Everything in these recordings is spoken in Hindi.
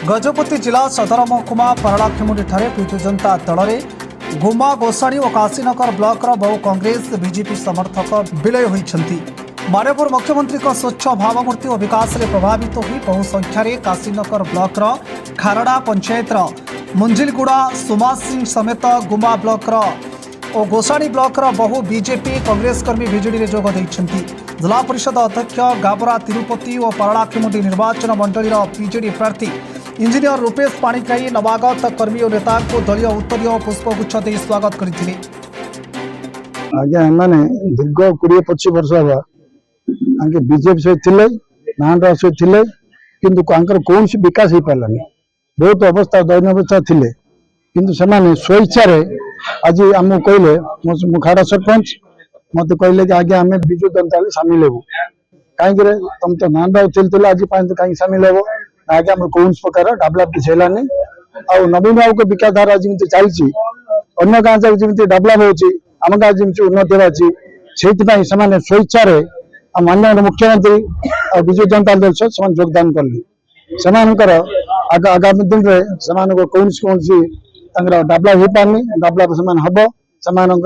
गजपति जिला सदर महकुमा पारलाखेमुंडी विजु जनता दल में गुमा गोसाणी और काशीनगर ब्लॉक बहु कांग्रेस बीजेपी समर्थक विलय होती। मानपुर मुख्यमंत्री स्वच्छ भावमूर्ति और विकास में प्रभावित हो बहु संख्यार काशीनगर ब्लॉक खारड़ा पंचायत मुंजिलगुड़ा सुमा सिंह समेत गुमा ब्लॉक और गोसाणी ब्लॉक बहु बीजेपी कांग्रेस कर्मी विजेडी में जोग देइछन्ति। जिला परिषद अध्यक्ष गाबरा तिरुपति और पारलाखेमुंडी निर्वाचन मंडल बीजेडी प्रार्थी इंजीनियर रूपेश पाणिग्राही नवागत कर्मी और नेता को दलीय उत्तरीय पुष्पगुच्छ दे स्वागत करथिले। आज्ञा एमाने दीर्घ 20-25 वर्ष हवा आंके बीजेपी से थिले नांडा से थिले किंतु कांकर कौन सी विकास ही पालानी बहुत अवस्था दैन्य अवस्था थिले किंतु समाने स्वेच्छा रे आज आम कहले मुखाड़ा सरपंच मत कहले कि आगे आम बिजु जनता सामिल हेबू कहीं तुम तो नांडा चलते आज कहीं सामिल हेब आगे आम कौन प्रकार डेभलप किसी है आ नवीन बाबू के विकास धारा जमी चलती अन्य गाँव जमी डेभलप होम गाँव जमी उन्नति होने स्वेच्छा माननीय मुख्यमंत्री और विजु जनता दल सह योगदान कले आगामी दिन में कौन डेभलप हो पारनी डेभलप हम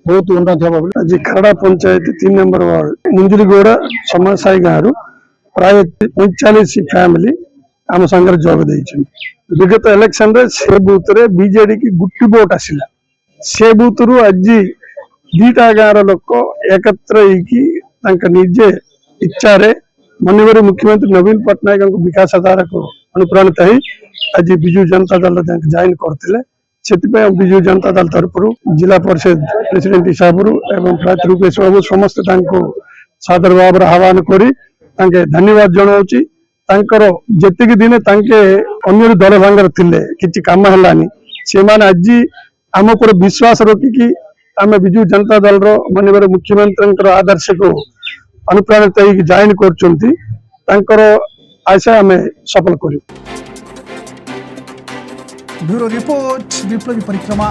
बहुत उन्नति हम। आज खरड़ा पंचायत 3 नंबर वार्ड मुंजिलगुड़ा समासाई गाँव प्राय 45 फैमिली आम संगे जोग दे विगत इलेक्शन रे से बूथ रे बीजेडी की गुट्टी वोट आसला से बूथ रु आज 2टा गाँव लोक एकत्र निजे इच्छा रे माननीय मुख्यमंत्री नवीन पट्टनायक विकास धारा को अनुप्राणित हो आज विजु जनता दल जॉइन करते विजु जनता दल तरफ जिला परिषद प्रेसिडेंट हिसाब प्रार्थी रूपेश बाबू समस्त सादर भाव आह्वान कर धन्यवाद जनाऊँगी जी दिन अन्य दल भांगर थे कि कम है से आज आम पर विश्वास रखिकी आम विजु जनता दल माननीय मुख्यमंत्री आदर्श को अनुप्राणित हो जॉइन कर आशा आम सफल कर। ब्यूरो रिपोर्ट विप्लवी परिक्रमा।